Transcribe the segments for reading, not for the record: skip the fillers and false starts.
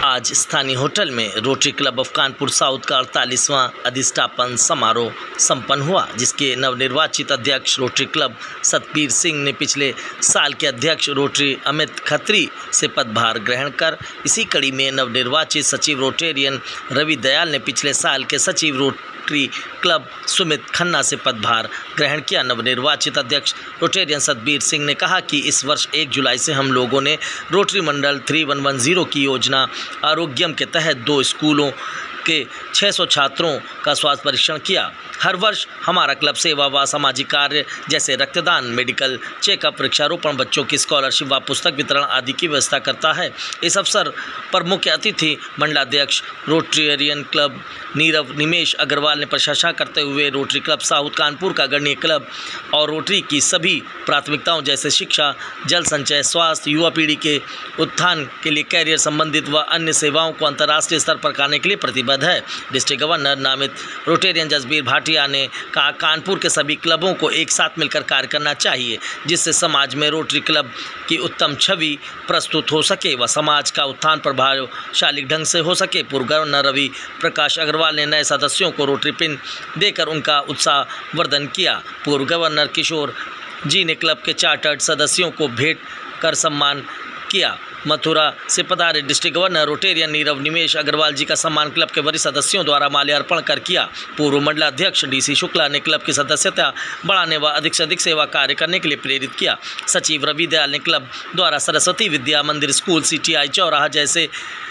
आज स्थानीय होटल में rotary club of Kanpur south का 48वां अधिष्ठापन समारोह संपन्न हुआ, जिसके नवनिर्वाचित अध्यक्ष रोटरी क्लब सतबीर सिंह ने पिछले साल के अध्यक्ष रोटरी अमित खत्री से पदभार ग्रहण कर, इसी कड़ी में नवनिर्वाचित सचिव रोटेरियन रवि दयाल ने पिछले साल के सचिव रोटरी क्लब सुमित खन्ना से पदभार ग्रहण किया। नवनिर्वाचित अध्यक्ष रोटेरियन सतबीर सिंह ने कहा कि इस वर्ष 1 जुलाई से हम लोगों ने रोटरी मंडल 3110 की योजना आरोग्यम के तहत 2 स्कूलों के 600 छात्रों का स्वास्थ्य परीक्षण किया। हर वर्ष हमारा क्लब सेवा व सामाजिक कार्य जैसे रक्तदान, मेडिकल चेकअप, वृक्षारोपण, बच्चों की स्कॉलरशिप व पुस्तक वितरण आदि की व्यवस्था करता है। इस अवसर पर मुख्य अतिथि मंडलाध्यक्ष रोटेरियन क्लब नीरव निमेश अग्रवाल ने प्रशंसा करते हुए रोटरी क्लब साउथ कानपुर का गणनीय क्लब और रोटरी की सभी प्राथमिकताओं जैसे शिक्षा, जल संचय, स्वास्थ्य, युवा पीढ़ी के उत्थान के लिए कैरियर संबंधित व अन्य सेवाओं को अंतर्राष्ट्रीय स्तर पर करने के लिए प्रतिबद्ध है। डिस्ट्रिक्ट गवर्नर नामित रोटेरियन जसबीर भाटिया ने कहा, कानपुर के सभी क्लबों को एक साथ मिलकर कार्य करना चाहिए, जिससे समाज में रोटरी क्लब की उत्तम छवि प्रस्तुत हो सके व समाज का उत्थान प्रभावशाली ढंग से हो सके। पूर्व गवर्नर रवि प्रकाश अग्रवाल ने नए सदस्यों को रोटरी पिन देकर उनका उत्साहवर्धन किया। पूर्व गवर्नर किशोर जी ने क्लब के चार्टर्ड सदस्यों को भेंट कर सम्मान किया। मथुरा से पधारे डिस्ट्रिक्ट गवर्नर रोटेरियन नीरव निमेश अग्रवाल जी का सम्मान क्लब के वरिष्ठ सदस्यों द्वारा माल्यार्पण कर किया। पूर्व मंडलाध्यक्ष DC शुक्ला ने क्लब की सदस्यता बढ़ाने व अधिक से अधिक सेवा कार्य करने के लिए प्रेरित किया। सचिव रवि दयाल ने क्लब द्वारा सरस्वती विद्या मंदिर स्कूल, CTI चौराहा जैसे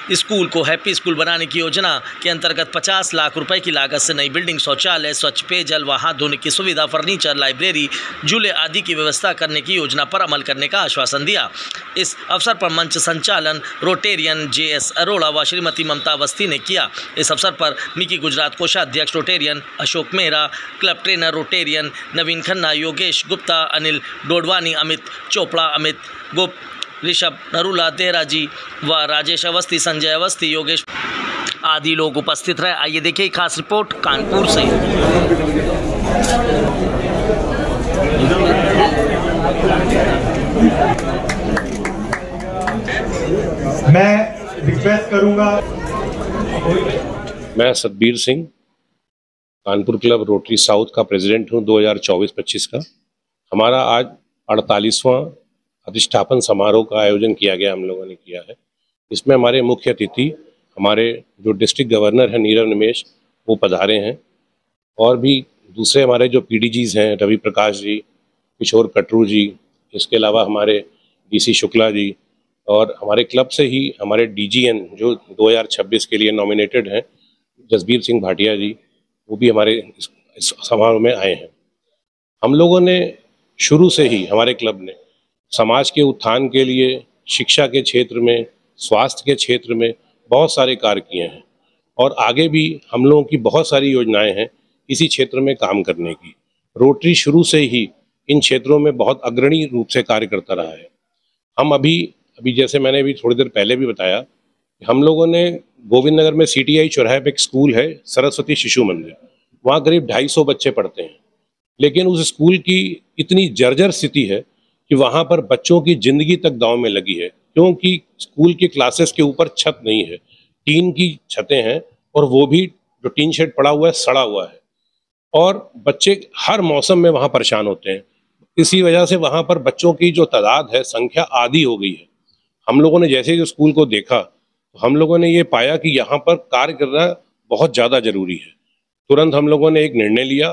स्कूल को हैप्पी स्कूल बनाने की योजना के अंतर्गत 50 लाख रुपए की लागत से नई बिल्डिंग, शौचालय, स्वच्छ पेयजल व हाथ धोने की सुविधा, फर्नीचर, लाइब्रेरी, झूले आदि की व्यवस्था करने की योजना पर अमल करने का आश्वासन दिया। इस अवसर पर मंच संचालन रोटेरियन JS अरोड़ा व श्रीमती ममता अवस्थी ने किया। इस अवसर पर मिकी गुजरात कोषाध्यक्ष Rotarian Ashok Mehra, club trainer Rotarian Naveen Khanna, Yogesh Gupta, Anil Dodwani, Amit Chopra, Amit Gupt, Rishabh Narula, देहराजी व राजेश अवस्थी, संजय अवस्थी, योगेश आदि लोग उपस्थित रहे। आइए देखिए खास रिपोर्ट कानपुर से। मैं रिक्वेस्ट करूंगा, मैं Satbir Singh Kanpur club rotary south का प्रेसिडेंट हूं 2024-25 का। हमारा आज 48वां अधिष्ठापन समारोह का आयोजन किया गया, हम लोगों ने किया है। इसमें हमारे मुख्य अतिथि हमारे जो डिस्ट्रिक्ट गवर्नर हैं नीरव निमेश, वो पधारे हैं, और भी दूसरे हमारे जो PDGs हैं, रवि प्रकाश जी, किशोर कटरू जी, इसके अलावा हमारे DC शुक्ला जी, और हमारे क्लब से ही हमारे DGN जो 2026 के लिए नॉमिनेटेड हैं, जसबीर सिंह भाटिया जी, वो भी हमारे इस समारोह में आए हैं। हम लोगों ने शुरू से ही हमारे क्लब ने समाज के उत्थान के लिए शिक्षा के क्षेत्र में, स्वास्थ्य के क्षेत्र में बहुत सारे कार्य किए हैं, और आगे भी हम लोगों की बहुत सारी योजनाएं हैं इसी क्षेत्र में काम करने की। रोटरी शुरू से ही इन क्षेत्रों में बहुत अग्रणी रूप से कार्य करता रहा है। हम अभी जैसे मैंने अभी थोड़ी देर पहले भी बताया, हम लोगों ने गोविंद नगर में CTI चौराहे पे एक स्कूल है, सरस्वती शिशु मंदिर, वहाँ करीब 250 बच्चे पढ़ते हैं, लेकिन उस स्कूल की इतनी जर्जर स्थिति है कि वहाँ पर बच्चों की ज़िंदगी तक दांव में लगी है, क्योंकि स्कूल की क्लासेस के ऊपर छत नहीं है, टीन की छतें हैं, और वो भी जो टीन शेड पड़ा हुआ है सड़ा हुआ है, और बच्चे हर मौसम में वहाँ परेशान होते हैं। इसी वजह से वहाँ पर बच्चों की जो तादाद है, संख्या आधी हो गई है। हम लोगों ने जैसे ही स्कूल को देखा तो हम लोगों ने ये पाया कि यहाँ पर कार्य करना बहुत ज़्यादा ज़रूरी है। तुरंत हम लोगों ने एक निर्णय लिया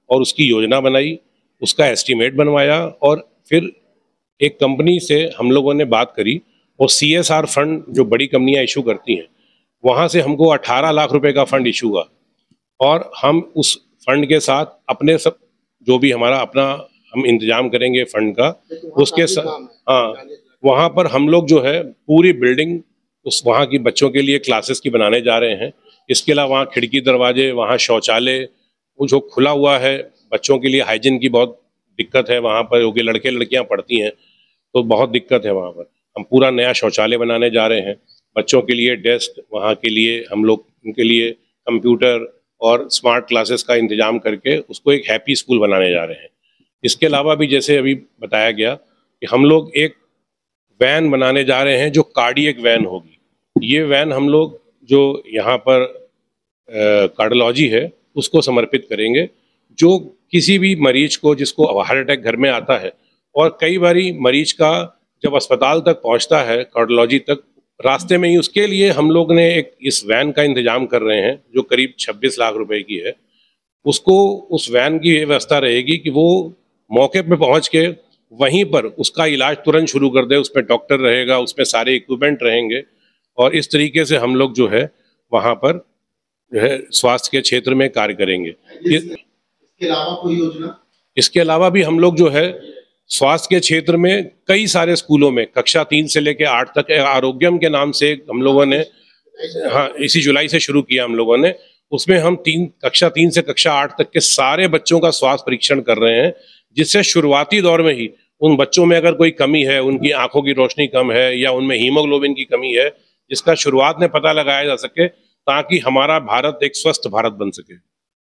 और उसकी योजना बनाई, उसका एस्टीमेट बनवाया, और फिर एक कंपनी से हम लोगों ने बात करी, और CSR फंड जो बड़ी कंपनियां इशू करती हैं, वहाँ से हमको 18 लाख रुपए का फंड इशू हुआ, और हम उस फंड के साथ अपने सब जो भी हमारा अपना हम इंतजाम करेंगे फंड का, उसके साथ वहाँ पर हम लोग जो है पूरी बिल्डिंग उस वहाँ की बच्चों के लिए क्लासेस की बनाने जा रहे हैं। इसके अलावा वहाँ खिड़की दरवाजे, वहाँ शौचालय, वो जो खुला हुआ है, बच्चों के लिए हाइजीन की बहुत दिक्कत है वहाँ पर, क्योंकि लड़के लड़कियाँ पढ़ती हैं तो बहुत दिक्कत है वहाँ पर। हम पूरा नया शौचालय बनाने जा रहे हैं, बच्चों के लिए डेस्क, वहाँ के लिए हम लोग उनके लिए कंप्यूटर और स्मार्ट क्लासेस का इंतजाम करके उसको एक हैप्पी स्कूल बनाने जा रहे हैं। इसके अलावा भी जैसे अभी बताया गया कि हम लोग एक वैन बनाने जा रहे हैं जो कार्डियक वैन होगी, ये वैन हम लोग जो यहाँ पर कार्डियोलॉजी है उसको समर्पित करेंगे। जो किसी भी मरीज को जिसको हार्ट अटैक घर में आता है और कई बारी मरीज का जब अस्पताल तक पहुंचता है कार्डियोलॉजी तक, रास्ते में ही उसके लिए हम लोग ने एक इस वैन का इंतजाम कर रहे हैं जो करीब 26 लाख रुपए की है। उसको उस वैन की व्यवस्था रहेगी कि वो मौके पे पहुंच के वहीं पर उसका इलाज तुरंत शुरू कर दे। उसमें डॉक्टर रहेगा, उसमें सारे इक्विपमेंट रहेंगे और इस तरीके से हम लोग जो है वहां पर जो है स्वास्थ्य के क्षेत्र में कार्य करेंगे। इसके अलावा कोई योजना? इसके अलावा भी हम लोग जो है स्वास्थ्य के क्षेत्र में कई सारे स्कूलों में कक्षा 3 से लेकर 8 तक आरोग्यम के नाम से हम लोगों ने, हाँ, इसी जुलाई से शुरू किया हम लोगों ने। उसमें हम कक्षा 3 से कक्षा 8 तक के सारे बच्चों का स्वास्थ्य परीक्षण कर रहे हैं, जिससे शुरुआती दौर में ही उन बच्चों में अगर कोई कमी है, उनकी आंखों की रोशनी कम है या उनमें हीमोग्लोबिन की कमी है, जिसका शुरुआत में पता लगाया जा सके ताकि हमारा भारत एक स्वस्थ भारत बन सके।